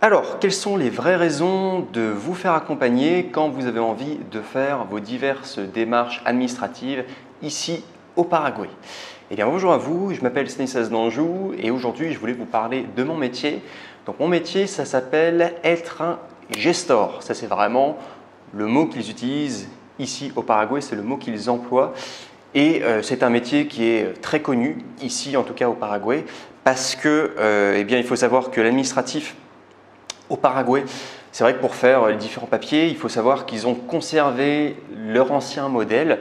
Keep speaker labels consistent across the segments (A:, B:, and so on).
A: Alors, quelles sont les vraies raisons de vous faire accompagner quand vous avez envie de faire vos diverses démarches administratives ici au Paraguay? Eh bien, bonjour à vous, je m'appelle Stanislas Danjou et aujourd'hui, je voulais vous parler de mon métier. Donc, mon métier, ça s'appelle être un gestor. Ça, c'est vraiment le mot qu'ils utilisent ici au Paraguay, c'est le mot qu'ils emploient. Et c'est un métier qui est très connu ici, en tout cas au Paraguay, parce que, eh bien, il faut savoir que l'administratif au Paraguay, c'est vrai que pour faire les différents papiers, il faut savoir qu'ils ont conservé leur ancien modèle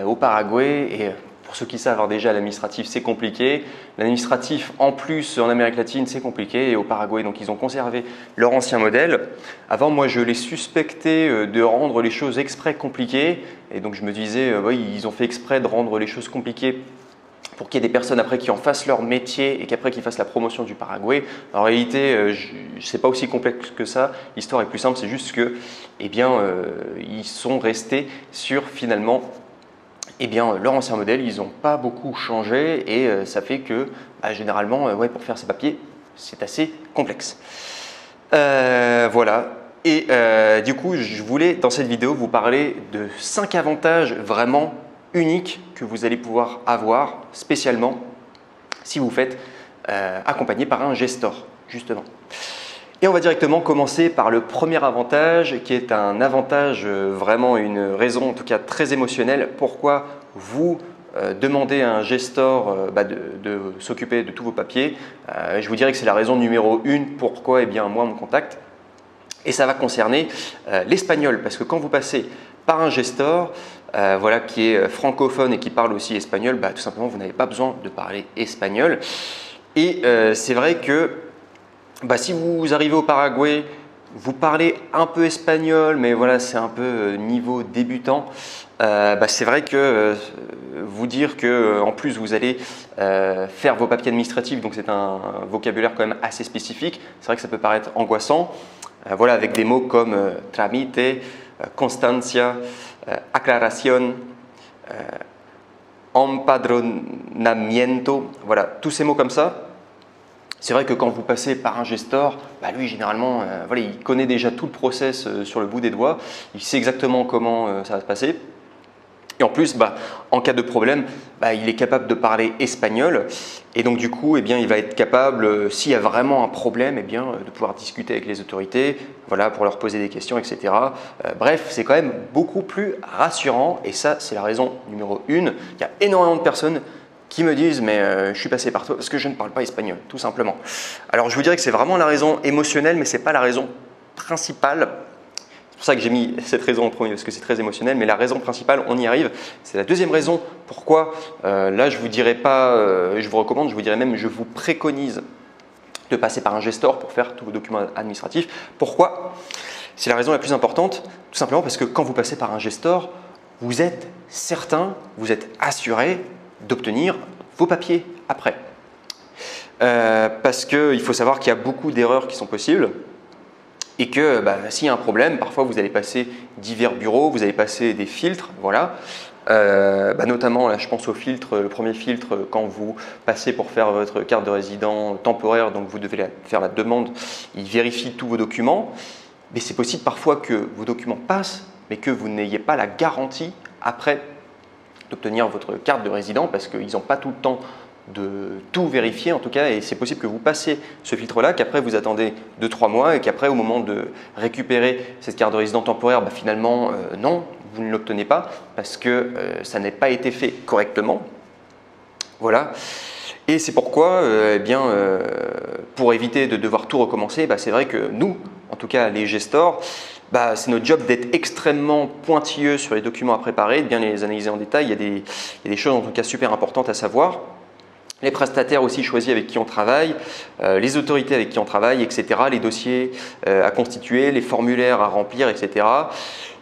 A: au Paraguay. Et pour ceux qui savent, alors déjà l'administratif c'est compliqué. L'administratif en plus en Amérique latine c'est compliqué et au Paraguay, donc ils ont conservé leur ancien modèle. Avant, moi je les suspectais de rendre les choses exprès compliquées. Et donc je me disais, oui, ils ont fait exprès de rendre les choses compliquées pour qu'il y ait des personnes après qui en fassent leur métier et qu'après qu'ils fassent la promotion du Paraguay. En réalité, ce n'est pas aussi complexe que ça. L'histoire est plus simple, c'est juste que, eh bien, ils sont restés sur finalement, eh bien, leur ancien modèle. Ils n'ont pas beaucoup changé et ça fait que, généralement, ouais, pour faire ces papiers, c'est assez complexe. Voilà. Et du coup, je voulais dans cette vidéo vous parler de 5 avantages vraiment unique que vous allez pouvoir avoir spécialement si vous faites accompagner par un gestor, justement. Et on va directement commencer par le premier avantage qui est un avantage, vraiment une raison en tout cas très émotionnelle. Pourquoi vous demandez à un gestor de s'occuper de tous vos papiers. Je vous dirais que c'est la raison numéro 1 pourquoi moi on me contacte. Et ça va concerner l'espagnol, parce que quand vous passez par un gestor voilà, qui est francophone et qui parle aussi espagnol, tout simplement vous n'avez pas besoin de parler espagnol. Et c'est vrai que si vous arrivez au Paraguay, vous parlez un peu espagnol, mais voilà, c'est un peu niveau débutant. C'est vrai que vous dire que en plus vous allez faire vos papiers administratifs, donc c'est un vocabulaire quand même assez spécifique, c'est vrai que ça peut paraître angoissant. Voilà, avec des mots comme tramite, constancia, aclaración, empadronamiento, voilà, tous ces mots comme ça. C'est vrai que quand vous passez par un gestor, lui généralement, voilà, il connaît déjà tout le process sur le bout des doigts, il sait exactement comment ça va se passer. Et en plus, en cas de problème, il est capable de parler espagnol et donc du coup, il va être capable, s'il y a vraiment un problème, de pouvoir discuter avec les autorités, voilà, pour leur poser des questions, etc. Bref, c'est quand même beaucoup plus rassurant et ça, c'est la raison numéro 1. Il y a énormément de personnes qui me disent mais je suis passé par toi parce que je ne parle pas espagnol, tout simplement. Alors je vous dirais que c'est vraiment la raison émotionnelle, mais ce n'est pas la raison principale. C'est pour ça que j'ai mis cette raison en premier, parce que c'est très émotionnel, mais la raison principale, on y arrive. C'est la deuxième raison pourquoi, là je ne vous dirais pas, je vous recommande, je vous dirais même, je vous préconise de passer par un gestor pour faire tous vos documents administratifs. Pourquoi? C'est la raison la plus importante, tout simplement parce que quand vous passez par un gestor, vous êtes certain, vous êtes assuré d'obtenir vos papiers après. Parce qu'il faut savoir qu'il y a beaucoup d'erreurs qui sont possibles. Et que s'il y a un problème, parfois vous allez passer divers bureaux, vous allez passer des filtres, voilà. Notamment, là, je pense au filtre, le premier filtre, quand vous passez pour faire votre carte de résident temporaire, donc vous devez faire la demande, il vérifie tous vos documents. Mais c'est possible parfois que vos documents passent, mais que vous n'ayez pas la garantie après d'obtenir votre carte de résident parce qu'ils n'ont pas tout le temps de tout vérifier en tout cas, et c'est possible que vous passiez ce filtre-là, qu'après vous attendez 2-3 mois et qu'après au moment de récupérer cette carte de résident temporaire, finalement non, vous ne l'obtenez pas parce que ça n'a pas été fait correctement. Voilà. Et c'est pourquoi, pour éviter de devoir tout recommencer, c'est vrai que nous, en tout cas les gestors, c'est notre job d'être extrêmement pointilleux sur les documents à préparer, de bien les analyser en détail. Il y a des choses en tout cas super importantes à savoir. Les prestataires aussi choisis avec qui on travaille, les autorités avec qui on travaille, etc. Les dossiers à constituer, les formulaires à remplir, etc.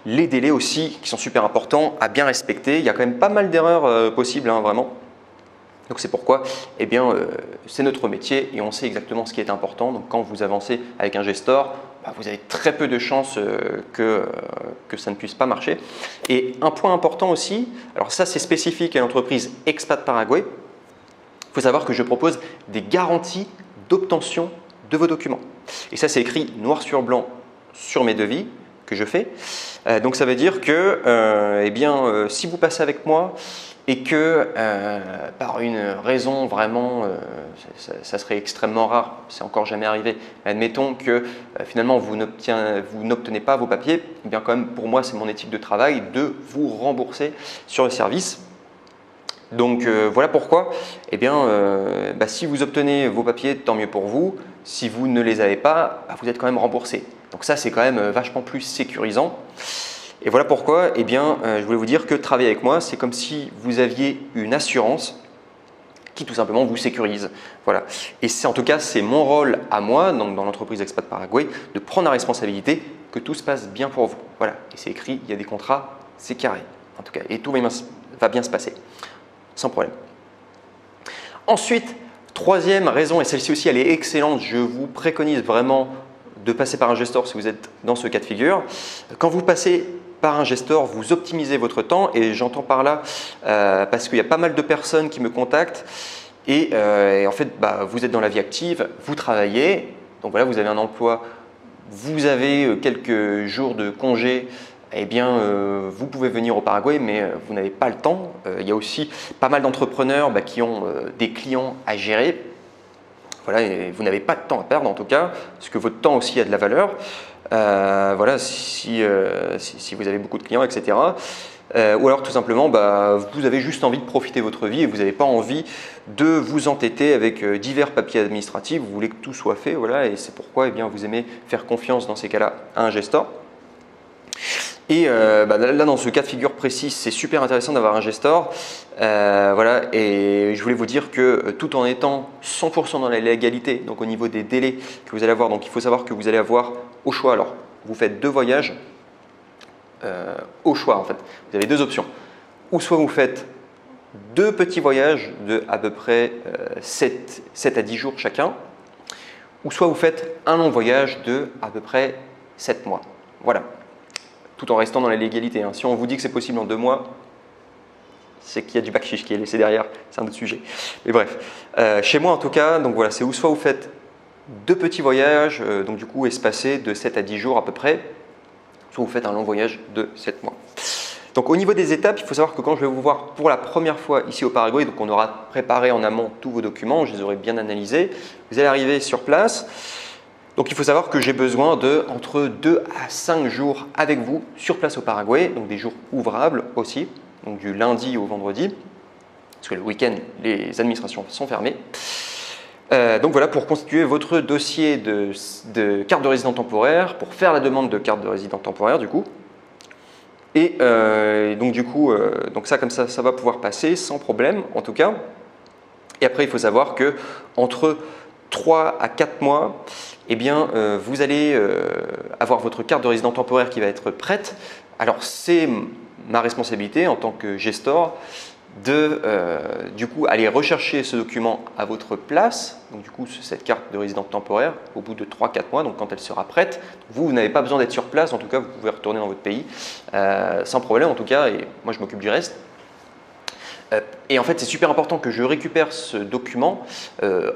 A: Les délais aussi qui sont super importants à bien respecter. Il y a quand même pas mal d'erreurs possibles, vraiment. Donc c'est pourquoi c'est notre métier et on sait exactement ce qui est important. Donc quand vous avancez avec un gestor, vous avez très peu de chances que ça ne puisse pas marcher. Et un point important aussi, alors ça c'est spécifique à l'entreprise Expat Paraguay. Il faut savoir que je propose des garanties d'obtention de vos documents. Et ça, c'est écrit noir sur blanc sur mes devis que je fais. Donc ça veut dire que si vous passez avec moi et que par une raison vraiment, ça serait extrêmement rare, c'est encore jamais arrivé, mais admettons que finalement vous n'obtenez pas vos papiers, eh bien quand même pour moi c'est mon éthique de travail de vous rembourser sur le service. Donc voilà pourquoi, si vous obtenez vos papiers, tant mieux pour vous. Si vous ne les avez pas, vous êtes quand même remboursé. Donc ça, c'est quand même vachement plus sécurisant. Et voilà pourquoi, je voulais vous dire que travailler avec moi, c'est comme si vous aviez une assurance qui tout simplement vous sécurise. Voilà. Et en tout cas, c'est mon rôle à moi, donc dans l'entreprise Expat Paraguay, de prendre la responsabilité que tout se passe bien pour vous. Voilà. Et c'est écrit, il y a des contrats, c'est carré. En tout cas, et tout va bien se passer, sans problème. Ensuite, troisième raison, et celle-ci aussi elle est excellente, je vous préconise vraiment de passer par un gestor si vous êtes dans ce cas de figure. Quand vous passez par un gestor, vous optimisez votre temps et j'entends par là parce qu'il y a pas mal de personnes qui me contactent et en fait vous êtes dans la vie active, vous travaillez, donc voilà vous avez un emploi, vous avez quelques jours de congé. Vous pouvez venir au Paraguay, mais vous n'avez pas le temps. Il y a aussi pas mal d'entrepreneurs qui ont des clients à gérer. Voilà, et vous n'avez pas de temps à perdre en tout cas, parce que votre temps aussi a de la valeur. Si vous avez beaucoup de clients, etc. Ou alors tout simplement, vous avez juste envie de profiter de votre vie et vous n'avez pas envie de vous entêter avec divers papiers administratifs. Vous voulez que tout soit fait, voilà, et c'est pourquoi vous aimez faire confiance dans ces cas-là à un gestor. Et là, dans ce cas de figure précis, c'est super intéressant d'avoir un gestor. Et je voulais vous dire que tout en étant 100% dans la légalité, donc au niveau des délais que vous allez avoir, donc il faut savoir que vous allez avoir au choix, alors vous faites 2 voyages au choix en fait. Vous avez 2 options. Ou soit vous faites 2 petits voyages de à peu près 7 à 10 jours chacun, ou soit vous faites un long voyage de à peu près 7 mois. Voilà. Tout en restant dans la légalité. Si on vous dit que c'est possible en 2 mois, c'est qu'il y a du bakshish qui est laissé derrière, c'est un autre sujet. Mais bref, chez moi en tout cas, donc voilà, c'est soit vous faites 2 petits voyages, donc du coup espacés de 7 à 10 jours à peu près, soit vous faites un long voyage de 7 mois. Donc au niveau des étapes, il faut savoir que quand je vais vous voir pour la première fois ici au Paraguay, donc on aura préparé en amont tous vos documents, je les aurai bien analysés, vous allez arriver sur place. Donc il faut savoir que j'ai besoin de entre 2 à 5 jours avec vous sur place au Paraguay, donc des jours ouvrables aussi, donc du lundi au vendredi, parce que le week-end, les administrations sont fermées. Donc voilà, pour constituer votre dossier de carte de résident temporaire, pour faire la demande de carte de résident temporaire du coup. Et donc ça comme ça, ça va pouvoir passer sans problème en tout cas. Et après il faut savoir que entre 3 à 4 mois, vous allez avoir votre carte de résident temporaire qui va être prête. Alors c'est ma responsabilité en tant que gestor de aller rechercher ce document à votre place. Donc du coup cette carte de résident temporaire au bout de 3-4 mois, donc quand elle sera prête, vous n'avez pas besoin d'être sur place, en tout cas vous pouvez retourner dans votre pays sans problème en tout cas, et moi je m'occupe du reste. Et en fait, c'est super important que je récupère ce document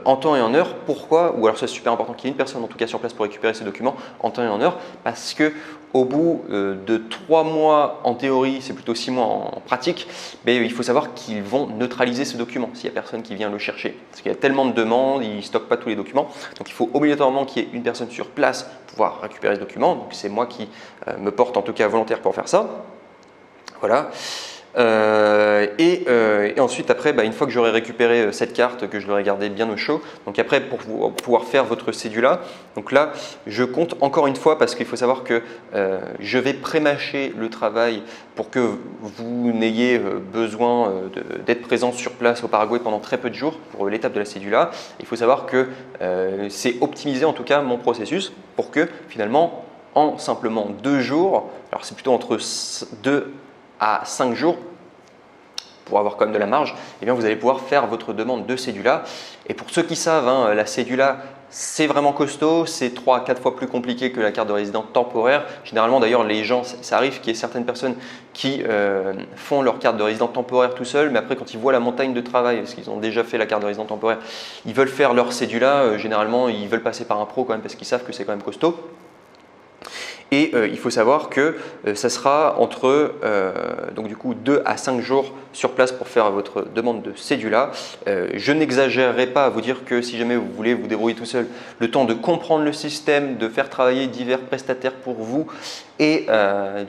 A: en temps et en heure. Pourquoi? Ou alors c'est super important qu'il y ait une personne en tout cas sur place pour récupérer ces documents en temps et en heure, parce que au bout de 3 mois en théorie, c'est plutôt 6 mois en pratique, mais il faut savoir qu'ils vont neutraliser ce document s'il n'y a personne qui vient le chercher. Parce qu'il y a tellement de demandes, ils ne stockent pas tous les documents. Donc il faut obligatoirement qu'il y ait une personne sur place pour pouvoir récupérer ce document. Donc c'est moi qui me porte en tout cas volontaire pour faire ça. Voilà. Et ensuite après, une fois que j'aurai récupéré cette carte, que je l'aurai gardée bien au chaud, donc après pour pouvoir faire votre cédula, donc là je compte encore une fois parce qu'il faut savoir que je vais pré-mâcher le travail pour que vous n'ayez besoin d'être présent sur place au Paraguay pendant très peu de jours pour l'étape de la cédula. Il faut savoir que c'est optimiser en tout cas mon processus pour que finalement en simplement 2 jours, alors c'est plutôt entre 2 à 5 jours pour avoir quand même de la marge, vous allez pouvoir faire votre demande de cédula. Et pour ceux qui savent, la cédula, c'est vraiment costaud, c'est 3 à 4 fois plus compliqué que la carte de résident temporaire. Généralement d'ailleurs les gens, ça arrive qu'il y ait certaines personnes qui font leur carte de résident temporaire tout seuls, mais après quand ils voient la montagne de travail, parce qu'ils ont déjà fait la carte de résident temporaire, ils veulent faire leur cédula, généralement ils veulent passer par un pro quand même parce qu'ils savent que c'est quand même costaud. Et il faut savoir que ça sera entre donc du coup 2 à 5 jours sur place pour faire votre demande de cédula. Je n'exagérerai pas à vous dire que si jamais vous voulez vous débrouiller tout seul, le temps de comprendre le système, de faire travailler divers prestataires pour vous et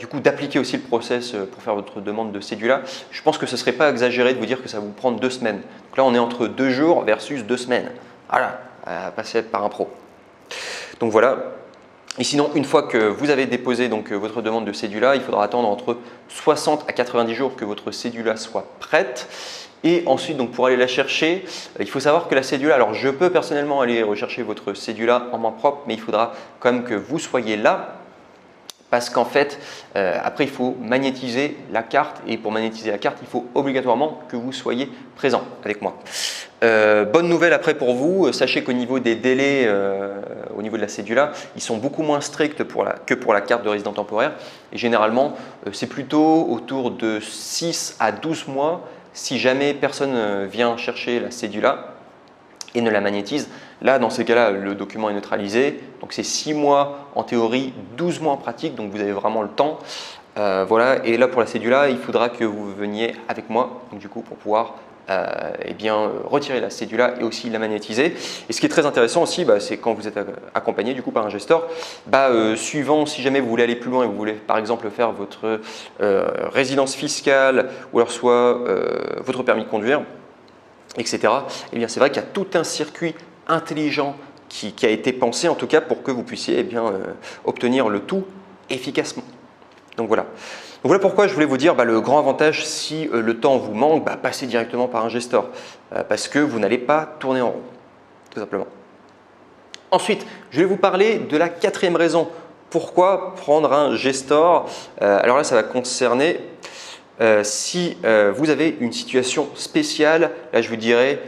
A: du coup d'appliquer aussi le process pour faire votre demande de cédula, je pense que ce ne serait pas exagéré de vous dire que ça va vous prendre 2 semaines. Donc là on est entre 2 jours versus 2 semaines. Voilà, à passer par un pro. Donc voilà. Et sinon, une fois que vous avez déposé donc, votre demande de cédula, il faudra attendre entre 60 à 90 jours que votre cédula soit prête. Et ensuite, donc, pour aller la chercher, il faut savoir que la cédula, alors je peux personnellement aller rechercher votre cédula en main propre, mais il faudra quand même que vous soyez là. Parce qu'en fait, après, il faut magnétiser la carte et pour magnétiser la carte, il faut obligatoirement que vous soyez présent avec moi. Bonne nouvelle après pour vous, sachez qu'au niveau des délais, au niveau de la cédula, ils sont beaucoup moins stricts que pour la carte de résident temporaire. Et généralement, c'est plutôt autour de 6 à 12 mois si jamais personne vient chercher la cédula et ne la magnétise. Là, dans ces cas-là, le document est neutralisé. Donc, c'est 6 mois en théorie, 12 mois en pratique. Donc, vous avez vraiment le temps. Voilà. Et là, pour la cédula, il faudra que vous veniez avec moi donc, du coup, pour pouvoir retirer la cédula et aussi la magnétiser. Et ce qui est très intéressant aussi, c'est quand vous êtes accompagné du coup, par un gestor, suivant si jamais vous voulez aller plus loin et vous voulez par exemple faire votre résidence fiscale ou alors soit votre permis de conduire, etc. Eh bien, c'est vrai qu'il y a tout un circuit intelligent qui a été pensé en tout cas pour que vous puissiez obtenir le tout efficacement. Donc voilà. Donc voilà pourquoi je voulais vous dire le grand avantage si le temps vous manque, passez directement par un gestor parce que vous n'allez pas tourner en rond, tout simplement. Ensuite, je vais vous parler de la 4e raison. Pourquoi prendre un gestor? Alors là, ça va concerner si vous avez une situation spéciale. Là, je vous dirais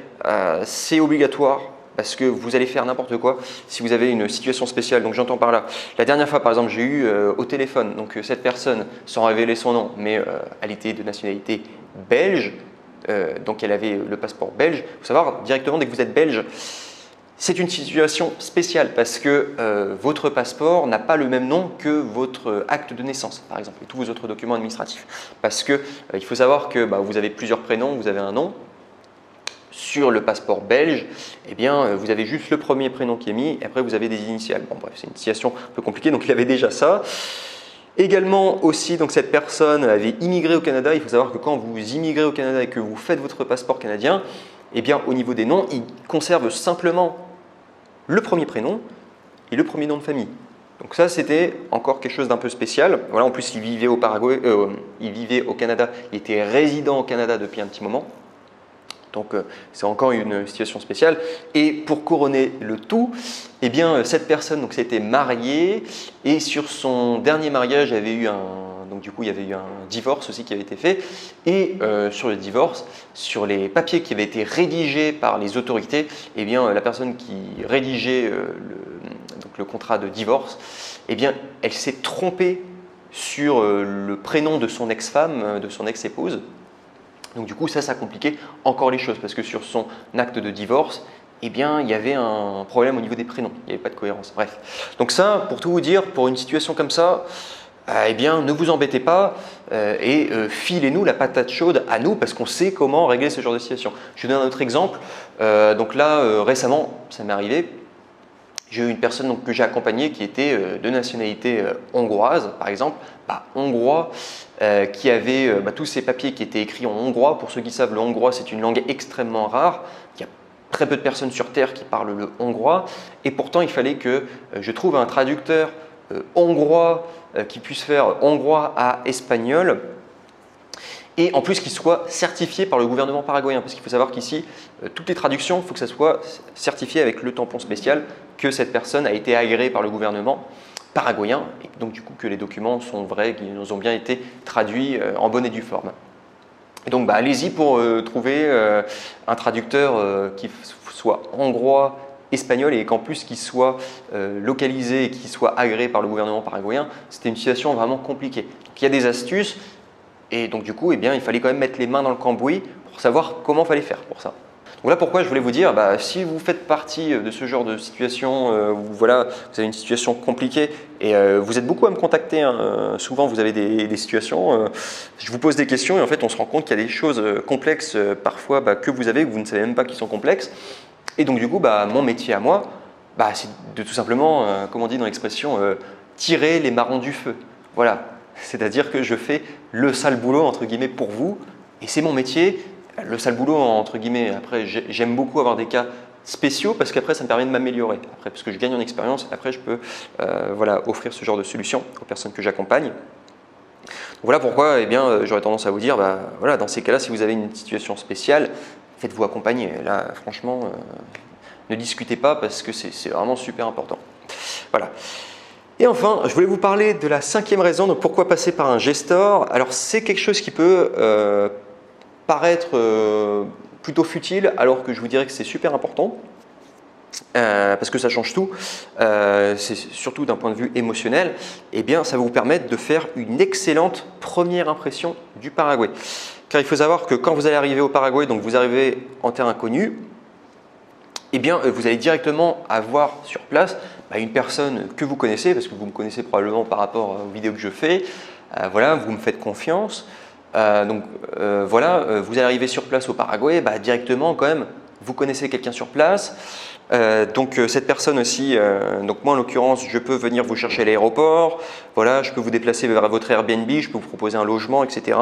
A: c'est obligatoire. Parce que vous allez faire n'importe quoi si vous avez une situation spéciale. Donc j'entends par là, la dernière fois par exemple j'ai eu au téléphone, donc cette personne sans révéler son nom, mais elle était de nationalité belge, donc elle avait le passeport belge. Il faut savoir directement dès que vous êtes belge, c'est une situation spéciale parce que votre passeport n'a pas le même nom que votre acte de naissance par exemple et tous vos autres documents administratifs. Parce que il faut savoir que vous avez plusieurs prénoms, vous avez un nom. Sur le passeport belge, vous avez juste le premier prénom qui est mis et après vous avez des initiales. Bon bref, c'est une situation un peu compliquée, donc il y avait déjà ça. Également aussi, donc cette personne avait immigré au Canada. Il faut savoir que quand vous immigrez au Canada et que vous faites votre passeport canadien, au niveau des noms, il conserve simplement le premier prénom et le premier nom de famille. Donc ça, c'était encore quelque chose d'un peu spécial. Voilà, en plus, il vivait au Paraguay, il vivait au Canada, il était résident au Canada depuis un petit moment. Donc c'est encore une situation spéciale. Et pour couronner le tout, cette personne s'était mariée et sur son dernier mariage, il y avait eu un divorce aussi qui avait été fait. Et sur le divorce, sur les papiers qui avaient été rédigés par les autorités, la personne qui rédigeait le contrat de divorce, elle s'est trompée sur le prénom de son ex-femme, de son ex-épouse. Donc du coup, ça compliquait encore les choses parce que sur son acte de divorce, il y avait un problème au niveau des prénoms. Il n'y avait pas de cohérence. Bref. Donc ça, pour tout vous dire, pour une situation comme ça, ne vous embêtez pas et filez-nous la patate chaude à nous parce qu'on sait comment régler ce genre de situation. Je vous donne un autre exemple. Donc là, récemment, ça m'est arrivé. J'ai eu une personne que j'ai accompagnée qui était de nationalité hongroise, par exemple, hongrois, qui avait tous ces papiers qui étaient écrits en hongrois. Pour ceux qui savent, le hongrois, c'est une langue extrêmement rare. Il y a très peu de personnes sur Terre qui parlent le hongrois. Et pourtant, il fallait que je trouve un traducteur hongrois qui puisse faire hongrois à espagnol. Et en plus qu'il soit certifié par le gouvernement paraguayen. Parce qu'il faut savoir qu'ici, toutes les traductions, il faut que ça soit certifié avec le tampon spécial que cette personne a été agréée par le gouvernement paraguayen. Et donc du coup que les documents sont vrais, qu'ils ont bien été traduits en bonne et due forme. Et donc allez-y pour trouver un traducteur qui soit hongrois espagnol et qu'en plus qu'il soit localisé et qu'il soit agréé par le gouvernement paraguayen, c'était une situation vraiment compliquée. Donc il y a des astuces et donc du coup, eh bien, il fallait quand même mettre les mains dans le cambouis pour savoir comment fallait faire pour ça. Donc voilà pourquoi je voulais vous dire, si vous faites partie de ce genre de situation où voilà, vous avez une situation compliquée et vous êtes beaucoup à me contacter, hein, souvent vous avez des situations, je vous pose des questions et en fait on se rend compte qu'il y a des choses complexes parfois que vous avez, que vous ne savez même pas qui sont complexes. Et donc du coup, mon métier à moi, c'est de tout simplement, comme on dit dans l'expression, tirer les marrons du feu. Voilà, c'est-à-dire que je fais le sale boulot entre guillemets pour vous et c'est mon métier. Le sale boulot, entre guillemets, après j'aime beaucoup avoir des cas spéciaux parce qu'après ça me permet de m'améliorer, parce que je gagne en expérience, après je peux offrir ce genre de solution aux personnes que j'accompagne. Donc voilà pourquoi j'aurais tendance à vous dire, dans ces cas-là, si vous avez une situation spéciale, faites-vous accompagner. Là, franchement, ne discutez pas parce que c'est vraiment super important. Voilà. Et enfin, je voulais vous parler de la 5e raison, donc pourquoi passer par un gestor. Alors c'est quelque chose qui peut paraître plutôt futile alors que je vous dirais que c'est super important parce que ça change tout, c'est surtout d'un point de vue émotionnel, ça va vous permettre de faire une excellente première impression du Paraguay. Car il faut savoir que quand vous allez arriver au Paraguay, donc vous arrivez en terre inconnue, vous allez directement avoir sur place une personne que vous connaissez, parce que vous me connaissez probablement par rapport aux vidéos que je fais, vous me faites confiance. Vous allez arriver sur place au Paraguay, directement quand même, vous connaissez quelqu'un sur place. Cette personne aussi, moi en l'occurrence, je peux venir vous chercher à l'aéroport, je peux vous déplacer vers votre Airbnb, je peux vous proposer un logement, etc.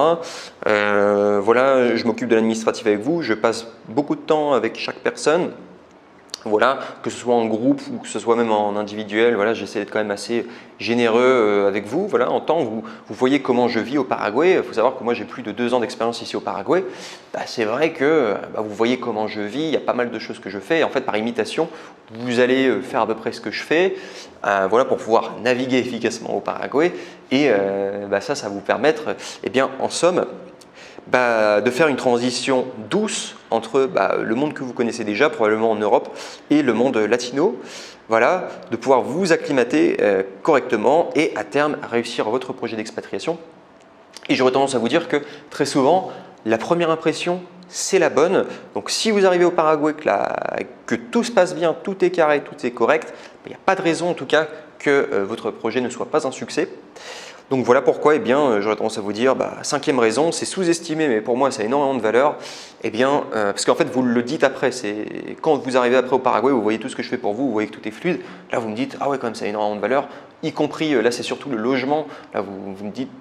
A: Je m'occupe de l'administratif avec vous, je passe beaucoup de temps avec chaque personne. Que ce soit en groupe ou que ce soit même en individuel, j'essaie d'être quand même assez généreux avec vous. En temps, vous voyez comment je vis au Paraguay. Il faut savoir que moi j'ai plus de 2 ans d'expérience ici au Paraguay. C'est vrai que vous voyez comment je vis, il y a pas mal de choses que je fais. Et en fait, par imitation, vous allez faire à peu près ce que je fais pour pouvoir naviguer efficacement au Paraguay. Et ça va vous permettre, en somme, de faire une transition douce entre le monde que vous connaissez déjà, probablement en Europe, et le monde latino. De pouvoir vous acclimater correctement et à terme réussir votre projet d'expatriation. Et j'aurais tendance à vous dire que très souvent, la première impression, c'est la bonne. Donc si vous arrivez au Paraguay, que tout se passe bien, tout est carré, tout est correct, il n'y a pas de raison en tout cas que votre projet ne soit pas un succès. Donc voilà pourquoi j'aurais tendance à vous dire, 5e raison, c'est sous-estimé, mais pour moi ça a énormément de valeur. Parce qu'en fait vous le dites après, c'est quand vous arrivez après au Paraguay, vous voyez tout ce que je fais pour vous, vous voyez que tout est fluide. Là vous me dites, ah ouais quand même ça a énormément de valeur, y compris, là c'est surtout le logement. Là vous me dites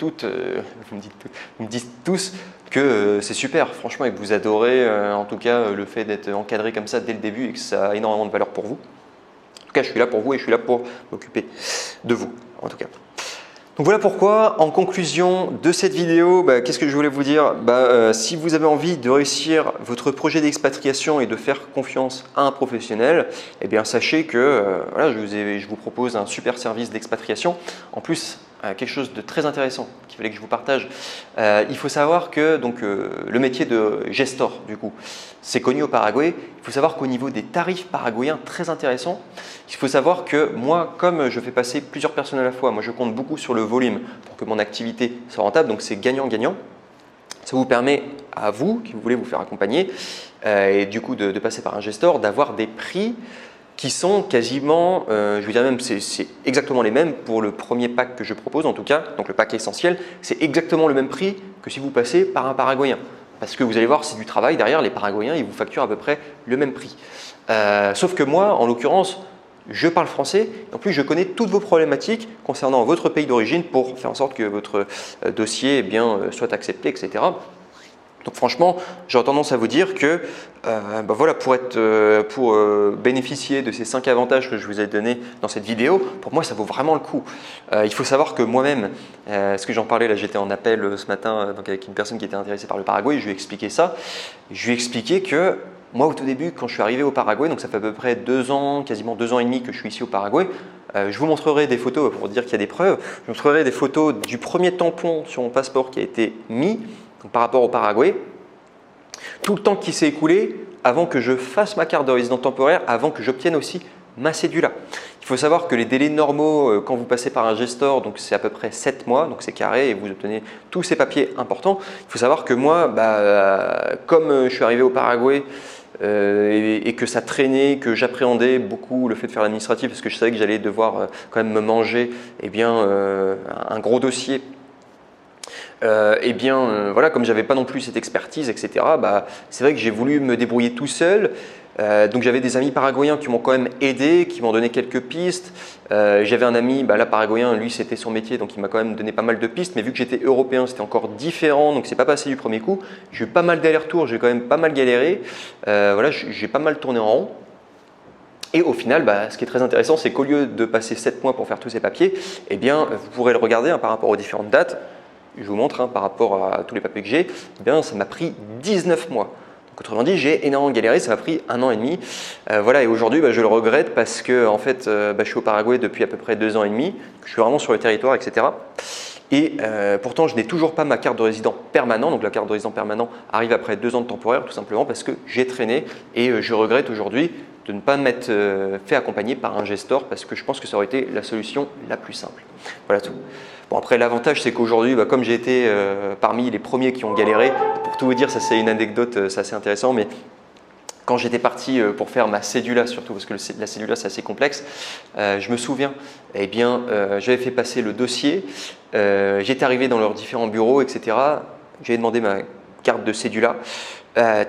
A: tous que c'est super, franchement, et que vous adorez en tout cas le fait d'être encadré comme ça dès le début et que ça a énormément de valeur pour vous. En tout cas je suis là pour vous et je suis là pour m'occuper de vous en tout cas. Donc voilà pourquoi, en conclusion de cette vidéo, qu'est-ce que je voulais vous dire ? Si vous avez envie de réussir votre projet d'expatriation et de faire confiance à un professionnel, sachez que je vous propose un super service d'expatriation. En plus, quelque chose de très intéressant qu'il fallait que je vous partage. Il faut savoir que le métier de gestor, du coup, c'est connu au Paraguay. Il faut savoir qu'au niveau des tarifs paraguayens, très intéressant, il faut savoir que moi, comme je fais passer plusieurs personnes à la fois, moi je compte beaucoup sur le volume pour que mon activité soit rentable, donc c'est gagnant-gagnant. Ça vous permet à vous, qui voulez vous faire accompagner, et du coup de passer par un gestor, d'avoir des prix qui sont quasiment, je veux dire même, c'est exactement les mêmes pour le premier pack que je propose en tout cas, donc le pack essentiel, c'est exactement le même prix que si vous passez par un Paraguayen. Parce que vous allez voir, c'est du travail derrière, les Paraguayens, ils vous facturent à peu près le même prix. Sauf que moi, en l'occurrence, je parle français, et en plus je connais toutes vos problématiques concernant votre pays d'origine pour faire en sorte que votre dossier soit accepté, etc. Donc franchement, j'aurais tendance à vous dire que pour bénéficier de ces 5 avantages que je vous ai donnés dans cette vidéo, pour moi ça vaut vraiment le coup. Il faut savoir que moi-même, parce que j'en parlais, là j'étais en appel ce matin avec une personne qui était intéressée par le Paraguay, je lui ai expliqué ça. Je lui ai expliqué que moi au tout début, quand je suis arrivé au Paraguay, donc ça fait à peu près 2 ans, quasiment 2 ans et demi que je suis ici au Paraguay, je vous montrerai des photos pour dire qu'il y a des preuves. Je vous montrerai des photos du premier tampon sur mon passeport qui a été mis par rapport au Paraguay. Tout le temps qui s'est écoulé avant que je fasse ma carte de résident temporaire, avant que j'obtienne aussi ma cédula. Il faut savoir que les délais normaux quand vous passez par un gestor, donc c'est à peu près 7 mois, donc c'est carré et vous obtenez tous ces papiers importants. Il faut savoir que moi, comme je suis arrivé au Paraguay et que ça traînait, que j'appréhendais beaucoup le fait de faire l'administratif parce que je savais que j'allais devoir quand même me manger un gros dossier. Voilà, comme j'avais pas non plus cette expertise, etc., c'est vrai que j'ai voulu me débrouiller tout seul. Donc j'avais des amis paraguayens qui m'ont quand même aidé, qui m'ont donné quelques pistes. J'avais un ami, là paraguayen, lui c'était son métier, donc il m'a quand même donné pas mal de pistes. Mais vu que j'étais européen, c'était encore différent, donc c'est pas passé du premier coup. J'ai eu pas mal d'allers-retours, j'ai quand même pas mal galéré. Voilà, j'ai pas mal tourné en rond. Et au final, ce qui est très intéressant, c'est qu'au lieu de passer 7 mois pour faire tous ces papiers, eh bien, vous pourrez le regarder par rapport aux différentes dates. Je vous montre par rapport à tous les papiers que j'ai, ça m'a pris 19 mois. Donc, autrement dit, j'ai énormément galéré, ça m'a pris 1 an et demi. Voilà, et aujourd'hui, je le regrette parce que en fait, je suis au Paraguay depuis à peu près 2 ans et demi. Je suis vraiment sur le territoire, etc. Et pourtant, je n'ai toujours pas ma carte de résident permanent. Donc la carte de résident permanent arrive après 2 ans de temporaire, tout simplement parce que j'ai traîné et je regrette aujourd'hui de ne pas m'être fait accompagner par un gestor parce que je pense que ça aurait été la solution la plus simple. Voilà tout. Bon, après, l'avantage, c'est qu'aujourd'hui, comme j'ai été parmi les premiers qui ont galéré, pour tout vous dire, ça c'est une anecdote, c'est assez intéressant, mais quand j'étais parti pour faire ma cédula, surtout parce que la cédula c'est assez complexe, je me souviens, j'avais fait passer le dossier, j'étais arrivé dans leurs différents bureaux, etc. J'avais demandé ma carte de cédula.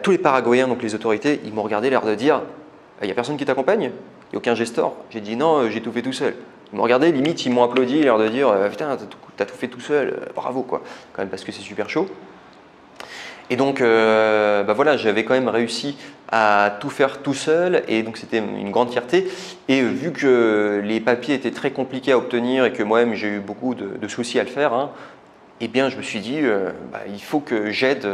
A: Tous les Paraguayens, donc les autorités, ils m'ont regardé l'air de dire « Il n'y a personne qui t'accompagne ? Il n'y a aucun gestor ?» J'ai dit « Non, j'ai tout fait tout seul. » Ils m'ont regardé, limite, ils m'ont applaudi, l'air de dire « Putain, t'as tout fait tout seul, bravo quoi !» Quand même parce que c'est super chaud. Et donc, voilà, j'avais quand même réussi à tout faire tout seul et donc c'était une grande fierté. Et vu que les papiers étaient très compliqués à obtenir et que moi-même j'ai eu beaucoup de soucis à le faire, eh bien, je me suis dit, il faut que j'aide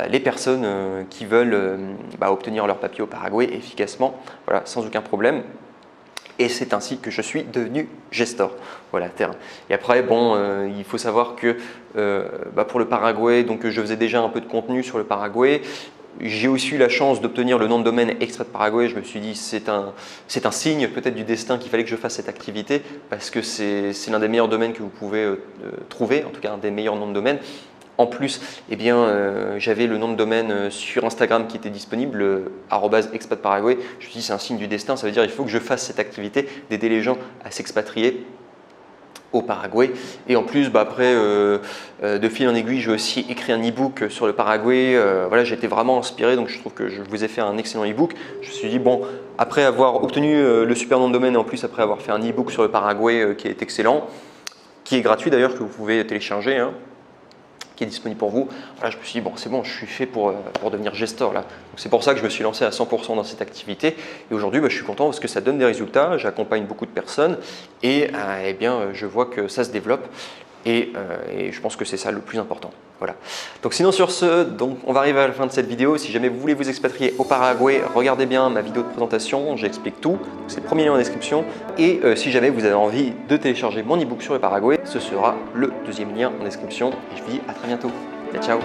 A: les personnes qui veulent obtenir leurs papiers au Paraguay efficacement, voilà, sans aucun problème. Et c'est ainsi que je suis devenu gestor. Voilà, terme. Et après, il faut savoir que pour le Paraguay, donc je faisais déjà un peu de contenu sur le Paraguay. J'ai aussi eu la chance d'obtenir le nom de domaine Expat Paraguay. Je me suis dit c'est un signe peut-être du destin qu'il fallait que je fasse cette activité parce que c'est l'un des meilleurs domaines que vous pouvez trouver, en tout cas un des meilleurs noms de domaine. En plus, j'avais le nom de domaine sur Instagram qui était disponible, @expatparaguay. Je me suis dit c'est un signe du destin, ça veut dire qu'il faut que je fasse cette activité d'aider les gens à s'expatrier au Paraguay. Et en plus, après, de fil en aiguille, j'ai aussi écrit un e-book sur le Paraguay. Voilà, j'ai été vraiment inspiré, donc je trouve que je vous ai fait un excellent e-book. Je me suis dit, après avoir obtenu le super nom de domaine, et en plus après avoir fait un e-book sur le Paraguay qui est excellent, qui est gratuit d'ailleurs, que vous pouvez télécharger, qui est disponible pour vous. Voilà, je me suis dit, c'est bon, je suis fait pour devenir gestor là. C'est pour ça que je me suis lancé à 100% dans cette activité. Et aujourd'hui, je suis content parce que ça donne des résultats. J'accompagne beaucoup de personnes et je vois que ça se développe. Et je pense que c'est ça le plus important. Voilà. Donc sinon sur ce, on va arriver à la fin de cette vidéo. Si jamais vous voulez vous expatrier au Paraguay, regardez bien ma vidéo de présentation, j'explique tout. C'est le premier lien en description. Et si jamais vous avez envie de télécharger mon e-book sur le Paraguay, ce sera le deuxième lien en description. Et je vous dis à très bientôt. Ciao.